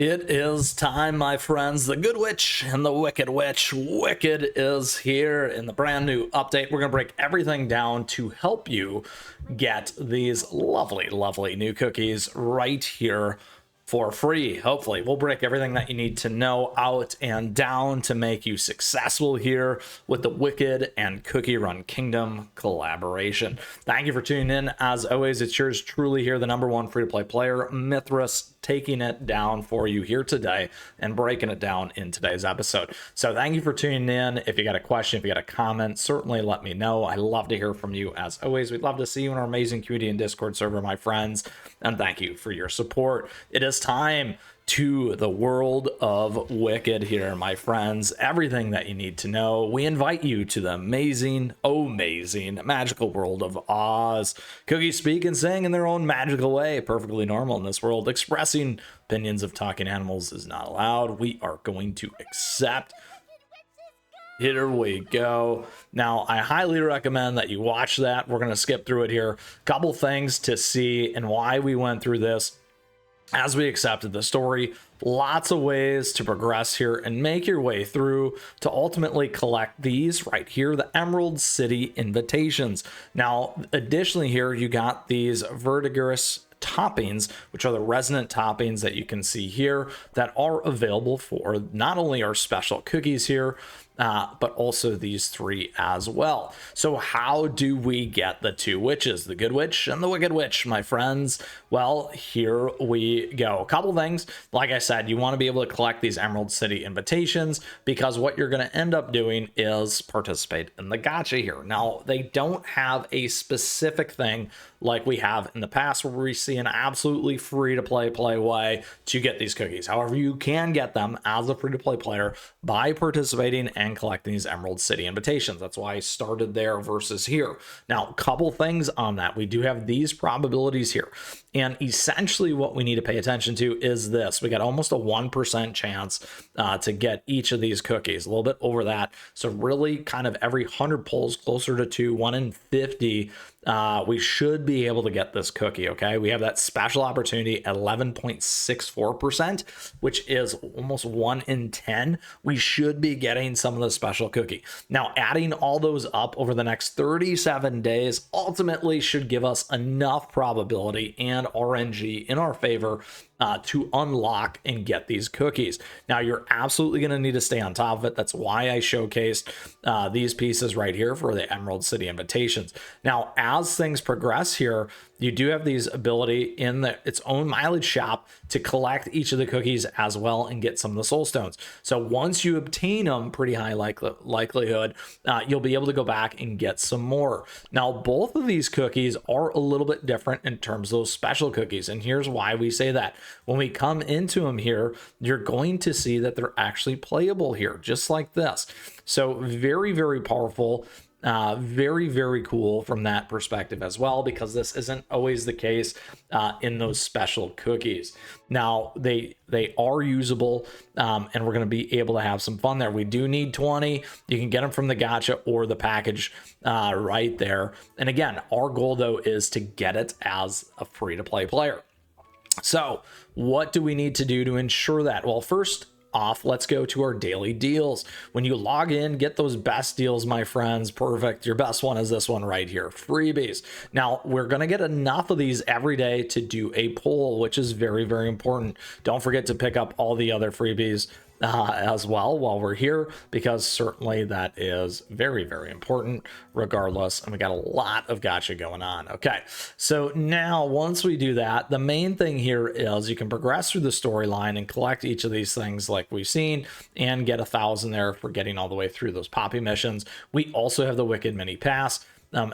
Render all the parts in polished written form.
It is time, my friends. The Good Witch and the Wicked Witch. Wicked is here in the brand new update. We're going to break everything down to help you get these lovely, lovely new cookies right here for free. Hopefully, we'll break everything that you need to know out and down to make you successful here with the Wicked and CookieRun Kingdom collaboration. Thank you for tuning in. As always, it's yours truly here, the #1 free-to-play player, Mythras, taking it down for you here today and breaking it down in today's episode. So thank you for tuning in. If you got a question, if you got a comment, certainly let me know. I love to hear from you. As always, we'd love to see you in our amazing community and Discord server, my friends, and thank you for your support. It is time to the world of Wicked here, my friends. Everything that you need to know. We invite you to the amazing, magical world of Oz. Cookies speak and sing in their own magical way, perfectly normal in this world. Expressing opinions of talking animals is not allowed. We are going to accept. Here we go. Now, I highly recommend that you watch that. We're going to skip through it here. Couple things to see and why we went through this. As we accepted the story, lots of ways to progress here and make your way through to ultimately collect these right here, the Emerald City invitations. Now, additionally here, you got these verdigris toppings, which are the resonant toppings that you can see here that are available for not only our special cookies here, but also these three as well. So how do we get the two witches, the Good Witch and the Wicked Witch, my friends? Well, here we go. A couple things. Like I said, you want to be able to collect these Emerald City invitations because what you're going to end up doing is participate in the gacha here. Now, they don't have a specific thing like we have in the past where we see an absolutely free-to-play way to get these cookies. However, you can get them as a free-to-play player by participating and collecting these Emerald City invitations. That's why I started there versus here. Now, a couple things on that. We do have these probabilities here. And essentially what we need to pay attention to is this. We got almost a 1% chance to get each of these cookies, a little bit over that. So really kind of every 100 pulls closer to 2, 1 in 50, we should be able to get this cookie, okay? We have that special opportunity at 11.64%, which is almost 1 in 10. We should be getting some of the special cookie. Now, adding all those up over the next 37 days ultimately should give us enough probability and RNG in our favor to unlock and get these cookies. Now, you're absolutely going to need to stay on top of it. That's why I showcased these pieces right here for the Emerald City invitations. Now, as things progress here, you do have these ability in its own mileage shop to collect each of the cookies as well and get some of the soul stones. So once you obtain them, pretty high likelihood, you'll be able to go back and get some more. Now, both of these cookies are a little bit different in terms of those special cookies. And here's why we say that. When we come into them here, you're going to see that they're actually playable here, just like this. So very, very powerful. Very, very cool from that perspective as well, because this isn't always the case in those special cookies. Now, they are usable, and we're going to be able to have some fun there. We do need 20. You can get them from the gacha or the package right there. And again, our goal, though, is to get it as a free-to-play player. So what do we need to do to ensure that? Well, first off, let's go to our daily deals. When you log in, get those best deals, my friends. Perfect. Your best one is this one right here, freebies. Now, we're going to get enough of these every day to do a poll, which is very, very important. Don't forget to pick up all the other freebies as well while we're here, because certainly that is very, very important regardless. And we got a lot of gacha going on. Okay, so now once we do that, the main thing here is you can progress through the storyline and collect each of these things like we've seen and get 1,000 there for getting all the way through those poppy missions. We also have the Wicked Mini Pass.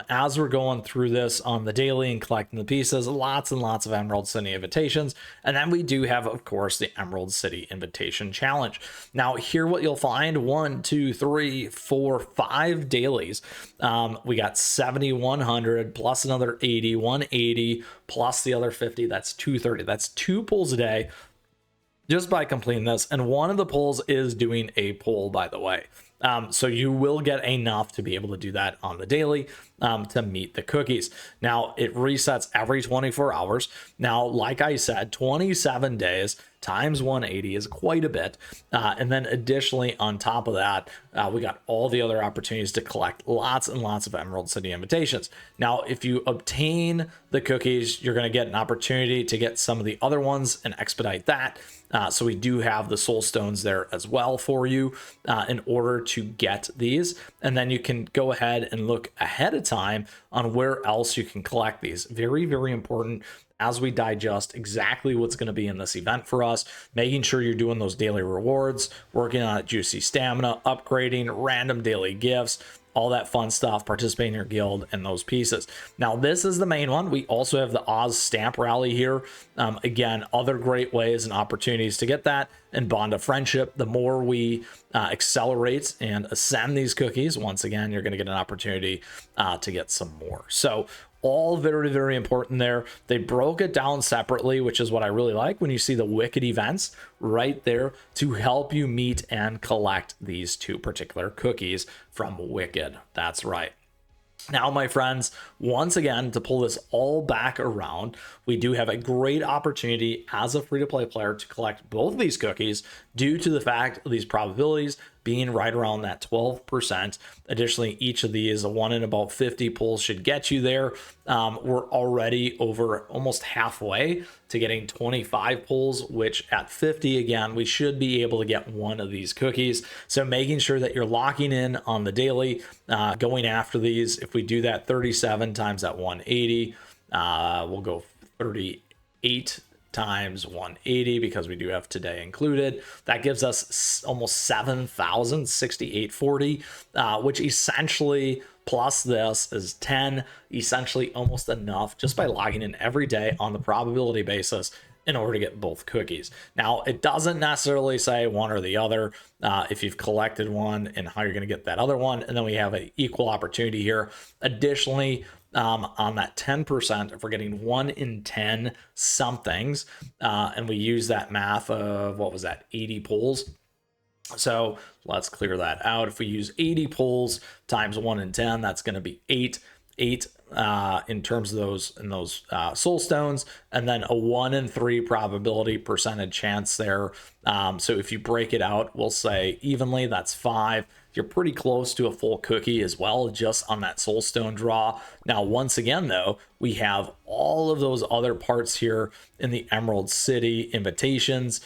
As we're going through this on the daily and collecting the pieces, lots and lots of Emerald City invitations. And then we do have, of course, the Emerald City Invitation Challenge. Now, here what you'll find, 1, 2, 3, 4, 5 dailies. We got 7,100 plus another 80, 180 plus the other 50. That's 230. That's 2 pulls a day just by completing this. And one of the pulls is doing a pull, by the way. So you will get enough to be able to do that on the daily to meet the cookies. Now, it resets every 24 hours. Now, like I said, 27 days times 180 is quite a bit. And then additionally, on top of that, we got all the other opportunities to collect lots and lots of Emerald City invitations. Now, if you obtain the cookies, you're going to get an opportunity to get some of the other ones and expedite that. So we do have the soul stones there as well for you in order to get these. And then you can go ahead and look ahead of time on where else you can collect these. Very, very important as we digest exactly what's going to be in this event for us, making sure you're doing those daily rewards, working on juicy stamina, upgrading, random daily gifts, all that fun stuff, participate in your guild and those pieces. Now, this is the main one. We also have the Oz stamp rally here. Again, other great ways and opportunities to get that, and bond of friendship. The more we accelerate and ascend these cookies, once again, you're going to get an opportunity to get some more. So all very, very important there. They broke it down separately, which is what I really like when you see the Wicked events right there to help you meet and collect these two particular cookies from Wicked. That's right. Now, my friends, once again, to pull this all back around, we do have a great opportunity as a free-to-play player to collect both of these cookies due to the fact of these probabilities being right around that 12%. Additionally, each of these, a 1 in about 50 pulls should get you there. We're already over almost halfway to getting 25 pulls, which at 50, again, we should be able to get one of these cookies. So making sure that you're locking in on the daily, going after these. If we do that 37 times that 180, we'll go 38 times 180 because we do have today included. That gives us almost 7,068.40, which essentially plus this is 10, essentially almost enough just by logging in every day on the probability basis in order to get both cookies. Now, it doesn't necessarily say one or the other if you've collected one and how you're going to get that other one. And then we have an equal opportunity here. Additionally, on that 10%, if we're getting 1 in 10 somethings, and we use that math of, what was that, 80 pulls. So let's clear that out. If we use 80 pulls times 1 in 10, that's going to be 8 in terms of those soul stones, and then a 1 in 3 probability percentage chance there. So if you break it out, we'll say evenly, that's 5. You're pretty close to a full cookie as well, just on that soul stone draw. Now, once again, though, we have all of those other parts here in the Emerald City invitations,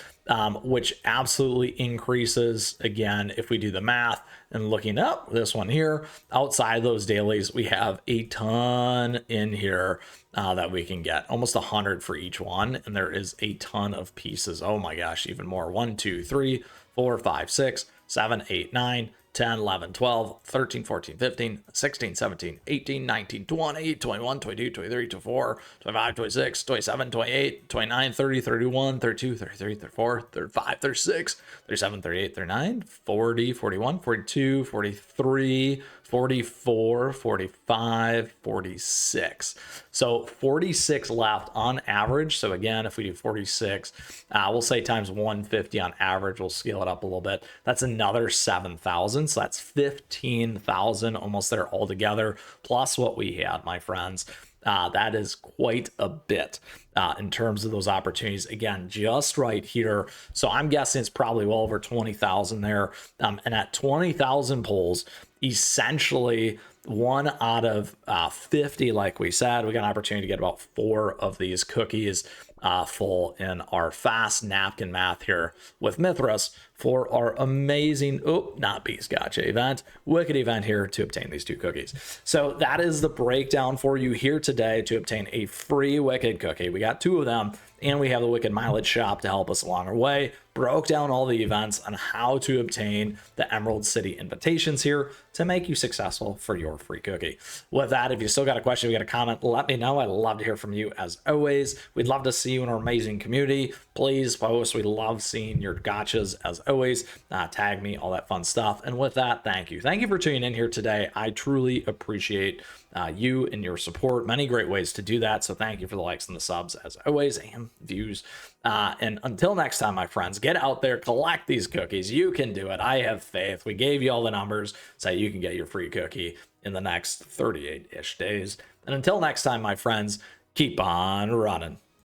which absolutely increases, again, if we do the math and looking up this one here, outside those dailies, we have a ton in here that we can get, almost 100 for each one. And there is a ton of pieces. Oh my gosh, even more. 1, 2, 3, 4, 5, 6, 7, 8, 9, 10, 11, 12, 13, 14, 15, 16, 17, 18, 19, 20, 21, 22, 23, 24, 25, 26, 27, 28, 29, 30, 31, 32, 33, 34, 35, 36, 37, 38, 39, 40, 41, 42, 43, 44, 45, 46. So 46 left on average. So again, if we do 46, we'll say times 150 on average, we'll scale it up a little bit. That's another 7,000. So that's 15,000 almost there altogether, plus what we had, my friends. That is quite a bit in terms of those opportunities. Again, just right here. So I'm guessing it's probably well over 20,000 there. And at 20,000 pulls, essentially 1 out of 50, like we said, we got an opportunity to get about 4 of these cookies full in our fast napkin math here with Mythras for our amazing, not Beast Gotcha event, Wicked event here to obtain these 2 cookies. So that is the breakdown for you here today to obtain a free Wicked cookie. We got 2 of them, and we have the Wicked mileage shop to help us along our way. Broke down all the events on how to obtain the Emerald City invitations here to make you successful for your free cookie. With that, if you still got a question, you got a comment, let me know. I'd love to hear from you as always. We'd love to see you in our amazing community. Please post. We love seeing your gotchas as always. Tag me, all that fun stuff. And with that, thank you. Thank you for tuning in here today. I truly appreciate you and your support. Many great ways to do that. So thank you for the likes and the subs as always, and views. And until next time, my friends, get out there, collect these cookies. You can do it. I have faith. We gave you all the numbers so you can get your free cookie in the next 38-ish days. And until next time, my friends, keep on running.